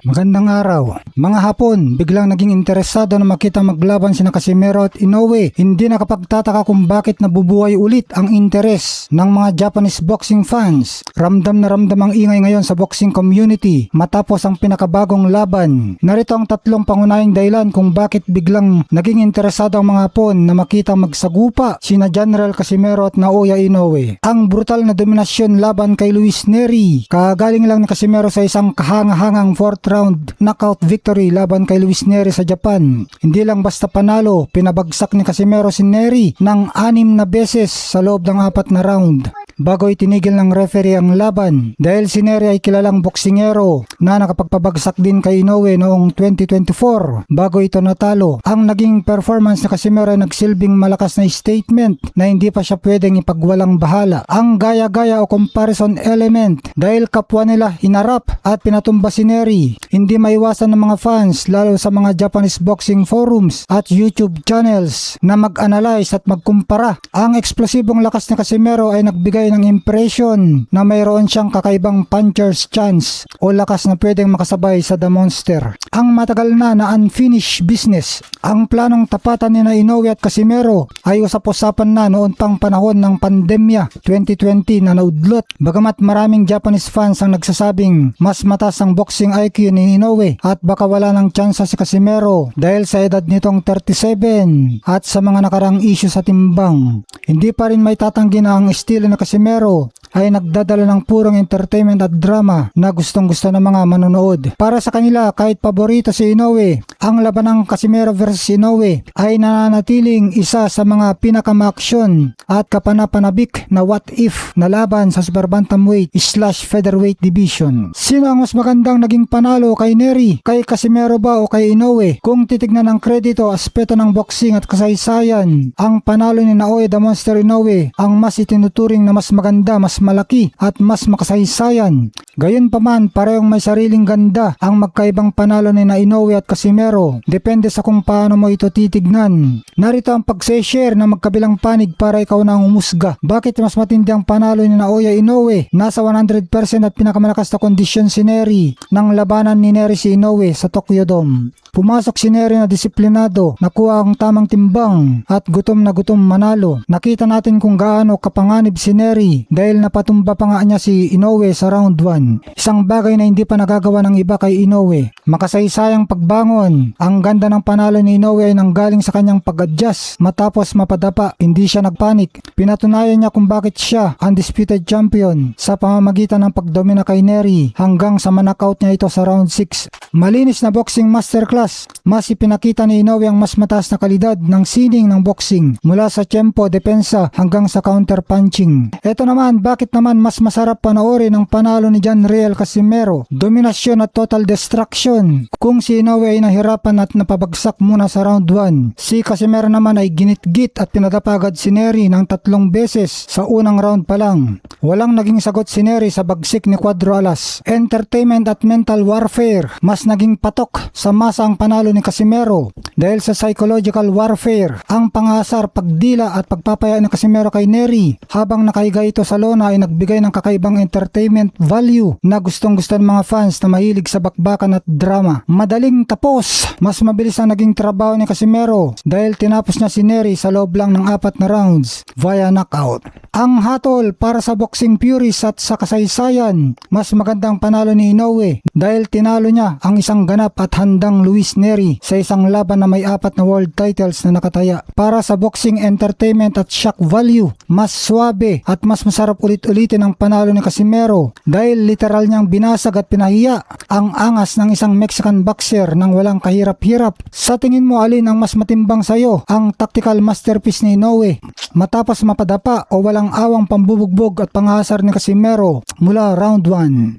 Magandang araw. Mga Hapon, biglang naging interesado na makita maglaban sina Casimero at Inoue. Hindi nakapagtataka kung bakit nabubuhay ulit ang interes ng mga Japanese boxing fans. Ramdam na ramdam ang ingay ngayon sa boxing community matapos ang pinakabagong laban. Narito ang tatlong pangunahing dahilan kung bakit biglang naging interesado ang mga Hapon na makita magsagupa sina General Casimero at Naoya Inoue. Ang brutal na dominasyon laban kay Luis Nery. Kagaling lang ni Casimero sa isang kahangahangang 4th round knockout victory laban kay Luis Nery sa Japan. Hindi lang basta panalo, pinabagsak ni Casimero si Nery ng 6 na beses sa loob ng 4 na round bago itinigil ng referee ang laban dahil si Nery ay kilalang boksingero na nakapagpabagsak din kay Inoue noong 2024 bago ito natalo. Ang naging performance ni Casimero ay nagsilbing malakas na statement na hindi pa siya pwedeng ipagwalang bahala. Ang gaya-gaya o comparison element dahil kapwa nila hinarap at pinatumba si Nery. Hindi maiwasan ng mga fans lalo sa mga Japanese boxing forums at YouTube channels na mag-analyze at magkumpara. Ang eksplosibong lakas ni Casimero ay nagbigay ng impression na mayroon siyang kakaibang puncher's chance o lakas na pwedeng makasabay sa The Monster. Ang matagal na unfinished business. Ang planong tapatan ni Inoue at Casimero ay usap-usapan na noon pang panahon ng pandemya 2020 na naudlot. Bagamat maraming Japanese fans ang nagsasabing mas mataas ang boxing IQ ni Inoue at baka wala ng tsansa si Casimero dahil sa edad nitong 37 at sa mga nakarang issue sa timbang. Hindi pa rin may tatanggi na ang estilo na Casimero ay nagdadala ng purong entertainment at drama na gustong-gusto ng mga manonood. Para sa kanila, kahit paborito si Inoue, ang laban ng Casimero versus Inoue ay nananatiling isa sa mga pinakama-aksyon at kapanapanabik na what if na laban sa super bantamweight / featherweight division. Sino ang mas magandang naging panalo kay Nery? Kay Casimero ba o kay Inoue? Kung titignan ang kredito, aspeto ng boxing at kasaysayan, ang panalo ni Naoya The Monster Inoue ang mas itinuturing na mas maganda, mas malaki at mas makasaysayan. Gayunpaman, parehong may sariling ganda ang magkaibang panalo ni Inoue at Casimero. Depende sa kung paano mo ito titignan. Narito ang pagse-share na magkabilang panig para ikaw na ang umusga. Bakit mas matindi ang panalo ni Naoya Inoue? Nasa 100% at pinakamalakas na kondisyon si Nery ng labanan ni Nery si Inoue sa Tokyo Dome. Pumasok si Nery na disiplinado, nakuha ang tamang timbang at gutom na gutom manalo. Nakita natin kung gaano kapanganib si Nery dahil napatumba pa nga niya si Inoue sa round 1. Isang bagay na hindi pa nagagawa ng iba kay Inoue. Makasaysayang pagbangon. Ang ganda ng panalo ni Inoue ay nanggaling sa kanyang pag-adjust matapos mapadapa. Hindi siya nagpanik. Pinatunayan niya kung bakit siya undisputed champion sa pamamagitan ng pagdomina kay Nery hanggang sa manakaut niya ito sa round 6. Malinis na boxing masterclass. Mas ipinakita ni Inoue ang mas mataas na kalidad ng sining ng boxing mula sa tempo, depensa hanggang sa counter punching. Ito naman, bakit naman mas masarap panoorin ang panalo ni General Casimero? Dominasyon at total destruction. Kung si Inoue ay nahirapan at napabagsak muna sa round 1, si Casimero naman ay ginitgit at pinadapagad si Nery ng 3 beses sa unang round pa lang. Walang naging sagot si Nery sa bagsik ni Cuadro Alas. Entertainment at mental warfare. Mas naging patok sa masa ang panalo ni Casimero dahil sa psychological warfare. Ang pangasar, pagdila at pagpapaya ni Casimero kay Nery habang nakahiga ito sa lona ay nagbigay ng kakaibang entertainment value na gustong-gusto ng mga fans na mahilig sa bakbakan at drama. Madaling tapos. Mas mabilis ang naging trabaho ni Casimero dahil tinapos niya si Nery sa loob lang ng 4 na rounds via knockout. Ang hatol para sa boxing purists at sa kasaysayan, mas magandang panalo ni Inoue dahil tinalo niya ang isang ganap at handang Luis Nery sa isang laban na may 4 na world titles na nakataya. Para sa boxing entertainment at shock value, mas swabe at mas masarap ulit-ulitin ang panalo ni Casimero dahil literal niyang binasag at pinahiya ang angas ng isang Mexican boxer nang walang kahirap-hirap. Sa tingin mo, alin ang mas matimbang sayo? Ang tactical masterpiece ni Inoue matapos mapadapa o walang awang pambubugbog at panghasar ni Casimero mula round 1?